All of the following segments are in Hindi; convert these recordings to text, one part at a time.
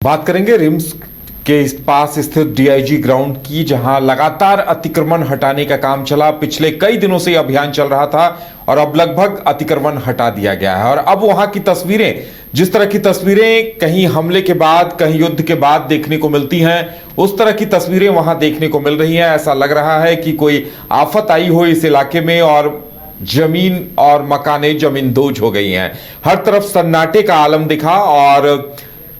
बात करेंगे रिम्स के इस पास स्थित डीआईजी ग्राउंड की, जहां लगातार अतिक्रमण हटाने का काम चला। पिछले कई दिनों से यह अभियान चल रहा था और अब लगभग अतिक्रमण हटा दिया गया है। और अब वहां की तस्वीरें, जिस तरह की तस्वीरें कहीं हमले के बाद, कहीं युद्ध के बाद देखने को मिलती हैं, उस तरह की तस्वीरें वहां देखने को मिल रही हैं। ऐसा लग रहा है कि कोई आफत आई हो इस इलाके में और जमीन और मकानें जमींदोज हो गई हैं। हर तरफ सन्नाटे का आलम दिखा और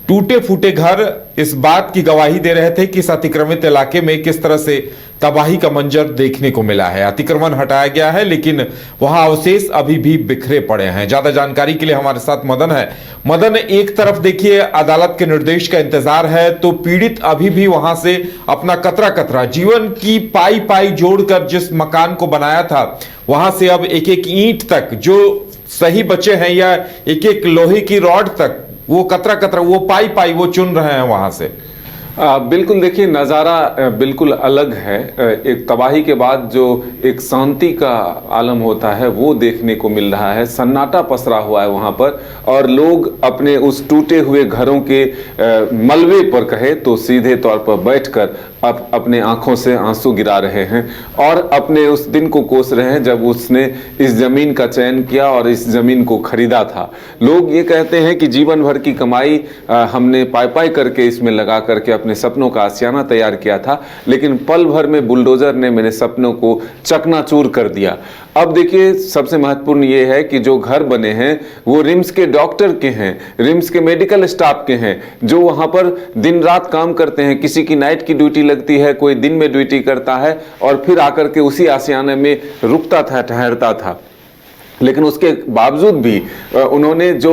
टूटे फूटे घर इस बात की गवाही दे रहे थे कि इस अतिक्रमित इलाके में किस तरह से तबाही का मंजर देखने को मिला है। अतिक्रमण हटाया गया है लेकिन वहां अवशेष अभी भी बिखरे पड़े हैं। ज्यादा जानकारी के लिए हमारे साथ मदन है। मदन, एक तरफ देखिए अदालत के निर्देश का इंतजार है, तो पीड़ित अभी भी वहां से अपना कतरा कतरा जीवन की पाई पाई जोड़कर जिस मकान को बनाया था, वहां से अब एक एक ईंट तक जो सही बचे हैं या एक एक लोहे की रॉड तक, वो कतरा कतरा, वो पाई पाई वो चुन रहे हैं वहां से। बिल्कुल, देखिए नज़ारा बिल्कुल अलग है। एक तबाही के बाद जो एक शांति का आलम होता है वो देखने को मिल रहा है। सन्नाटा पसरा हुआ है वहाँ पर और लोग अपने उस टूटे हुए घरों के मलबे पर कहे तो सीधे तौर पर बैठकर अब अपने आंखों से आंसू गिरा रहे हैं और अपने उस दिन को कोस रहे हैं जब उसने इस जमीन का चयन किया और इस जमीन को खरीदा था। लोग ये कहते हैं कि जीवन भर की कमाई हमने पाई पाई करके इसमें लगा करके अपने सपनों का आशियाना तैयार किया था, लेकिन पल भर में बुलडोजर ने मेरे सपनों को चकनाचूर कर दिया। अब देखिए, सबसे महत्वपूर्ण ये है कि जो घर बने हैं वो रिम्स के डॉक्टर के हैं, रिम्स के मेडिकल स्टाफ के हैं, जो वहाँ पर दिन रात काम करते हैं। किसी की नाइट की ड्यूटी लगती है, कोई दिन में ड्यूटी करता है और फिर आकर के उसी आशियाने में रुकता था, ठहरता था। लेकिन उसके बावजूद भी उन्होंने जो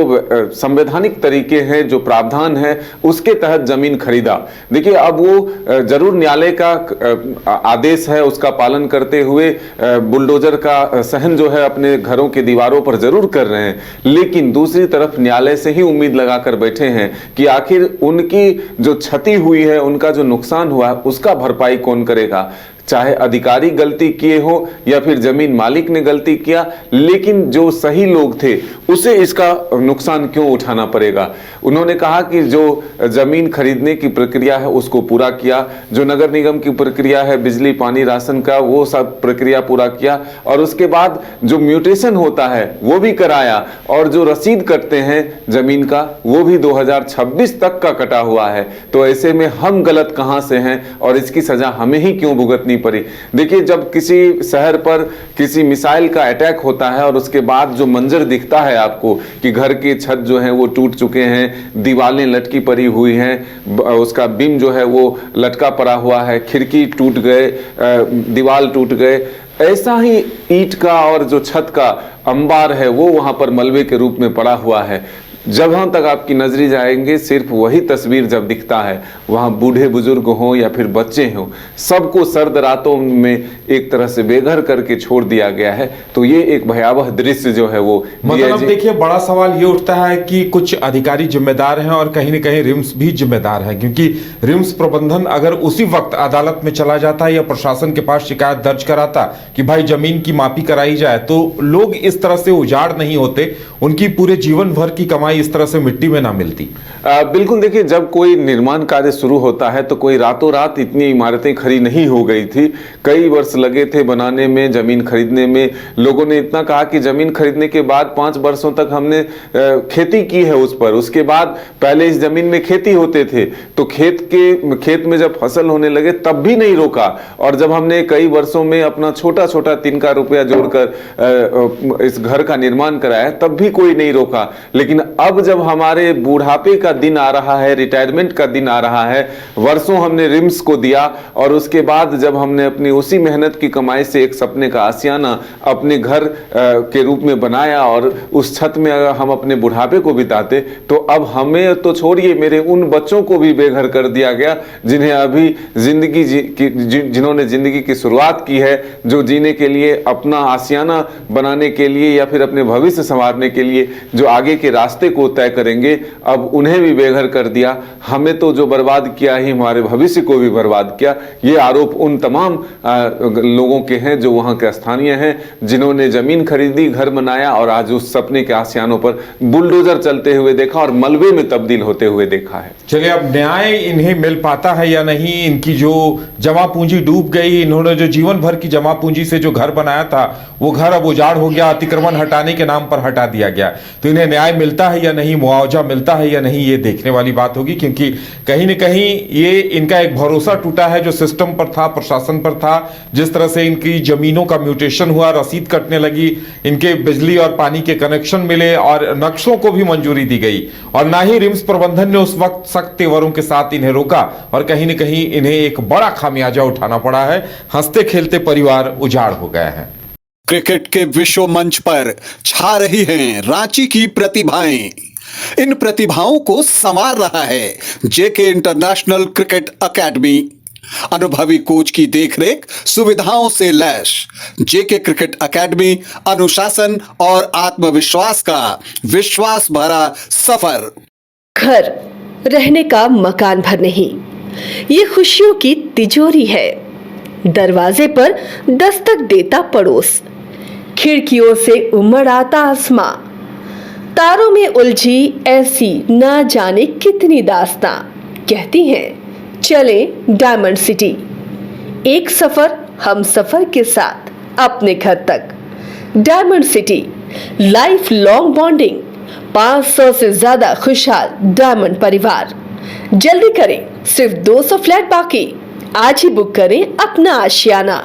संवैधानिक तरीके हैं, जो प्रावधान है, उसके तहत जमीन खरीदा। देखिए, अब वो जरूर न्यायालय का आदेश है, उसका पालन करते हुए बुलडोजर का सहन जो है अपने घरों के दीवारों पर जरूर कर रहे हैं, लेकिन दूसरी तरफ न्यायालय से ही उम्मीद लगाकर बैठे हैं कि आखिर उनकी जो क्षति हुई है, उनका जो नुकसान हुआ है, उसका भरपाई कौन करेगा। चाहे अधिकारी गलती किए हो या फिर जमीन मालिक ने गलती किया, लेकिन जो सही लोग थे उसे इसका नुकसान क्यों उठाना पड़ेगा। उन्होंने कहा कि जो जमीन खरीदने की प्रक्रिया है उसको पूरा किया, जो नगर निगम की प्रक्रिया है बिजली पानी राशन का, वो सब प्रक्रिया पूरा किया और उसके बाद जो म्यूटेशन होता है वो भी कराया और जो रसीद कटते हैं जमीन का वो भी 2026 तक का कटा हुआ है। तो ऐसे में हम गलत कहां से हैं और इसकी सजा हमें ही क्यों भुगतनी पड़ी। देखिए, जब किसी शहर पर किसी मिसाइल का अटैक होता है और उसके बाद जो मंजर दिखता है आपको कि घर की छत जो है वो टूट चुके हैं, दीवारें लटकी पड़ी हुई हैं, उसका बीम जो है वो लटका पड़ा हुआ है, खिड़की टूट गए, दीवार टूट गए, ऐसा ही ईंट का और जो छत का अंबार है वो वहां पर मलबे के रूप में पड़ा हुआ है। जहां तक आपकी नजरी जाएंगे सिर्फ वही तस्वीर जब दिखता है, वहां बूढ़े बुजुर्ग हों या फिर बच्चे हों, सबको सर्द रातों में एक तरह से बेघर करके छोड़ दिया गया है। तो ये एक भयावह दृश्य जो है वो मतलब देखिए, बड़ा सवाल ये उठता है कि कुछ अधिकारी जिम्मेदार हैं और कहीं न कहीं रिम्स भी जिम्मेदार है, क्योंकि रिम्स प्रबंधन अगर उसी वक्त अदालत में चला जाता या प्रशासन के पास शिकायत दर्ज कराता कि भाई जमीन की मापी कराई जाए, तो लोग इस तरह से उजाड़ नहीं होते, उनकी पूरे जीवन भर की कमाई इस तरह से मिट्टी में ना मिलती। बिल्कुल, देखिए, जब कोई निर्माण कार्य शुरू होता है तो कोई रातों रात इतनी इमारतें खड़ी नहीं हो गई थी। कई वर्ष लगे थे बनाने में, जमीन खरीदने में। लोगों ने इतना कहा कि जमीन खरीदने के बाद 5 वर्षों तक हमने खेती की है उस पर। उसके बाद पहले इस जमीन में खेती होते थे तो खेत में जब फसल होने लगे तब भी नहीं रोका, और जब हमने कई वर्षों में अपना छोटा छोटा तिनका रुपया जोड़कर इस घर का निर्माण कराया तब भी कोई नहीं रोका। लेकिन अब जब हमारे बुढ़ापे का दिन आ रहा है, रिटायरमेंट का दिन आ रहा है, वर्षों हमने रिम्स को दिया और उसके बाद जब हमने अपनी उसी मेहनत की कमाई से एक सपने का आशियाना अपने घर के रूप में बनाया और उस छत में अगर हम अपने बुढ़ापे को बिताते, तो अब हमें तो छोड़िए, मेरे उन बच्चों को भी बेघर कर दिया गया जिन्हें अभी जिन्होंने जिंदगी की शुरुआत की है, जो जीने के लिए, अपना आशियाना बनाने के लिए या फिर अपने भविष्य संवारने के लिए जो आगे के रास्ते को तय करेंगे, अब उन्हें भी बेघर कर दिया। हमें तो जो बर्बाद किया ही हमारे भविष्य को भी बर्बाद किया। ये आरोप उन तमाम लोगों के हैं जो वहाँ के स्थानीय हैं, जिन्होंने जमीन खरीदी, घर बनाया और आज उस सपने के आशियानों पर बुलडोजर चलते हुए देखा और मलबे में तब्दील होते हुए देखा है। चलिए, अब न्याय इन्हें मिल पाता है या नहीं? इनकी जो जमा पूंजी डूब गई, इन्होंने जो जीवन भर की जमा पूंजी से जो घर बनाया था वो घर अब उजाड़ हो गया, अतिक्रमण हटाने के नाम पर हटा दिया गया, तो इन्हें न्याय मिलता है या नहीं, मुआवजा मिलता है या नहीं, ये देखने वाली बात होगी। क्योंकि कहीं ना कहीं ये इनका एक भरोसा टूटा है जो सिस्टम पर था, प्रशासन पर था। जिस तरह से इनकी जमीनों का म्यूटेशन हुआ, रसीद कटने लगी, इनके बिजली और पानी के कनेक्शन मिले और नक्शों को भी मंजूरी दी गई, और ना ही रिम्स प्रबंधन ने उस वक्त सख्त तेवरों के साथ इन्हें रोका, और कहीं ना कहीं इन्हें एक बड़ा खामियाजा उठाना पड़ा है। हंसते खेलते परिवार उजाड़ हो गए हैं। क्रिकेट के विश्व मंच पर छा रही हैं रांची की प्रतिभाएं। इन प्रतिभाओं को संवार रहा है जेके इंटरनेशनल क्रिकेट एकेडमी। अनुभवी कोच की देखरेख, सुविधाओं से लैस जेके क्रिकेट एकेडमी अनुशासन और आत्मविश्वास का विश्वास भरा सफर। घर रहने का मकान भर नहीं, ये खुशियों की तिजोरी है। दरवाजे पर दस्तक देता पड़ोस, खिड़कियों से उमड़ आता आसमां, तारों में उलझी ऐसी ना जाने कितनी दास्तां। कहती हैं चले डायमंड सिटी, एक सफर हम सफर के साथ अपने घर तक। Diamond city, life long bonding, 500 से ज्यादा खुशहाल डायमंड परिवार। जल्दी करें, सिर्फ 200 फ्लैट बाकी। आज ही बुक करें अपना आशियाना।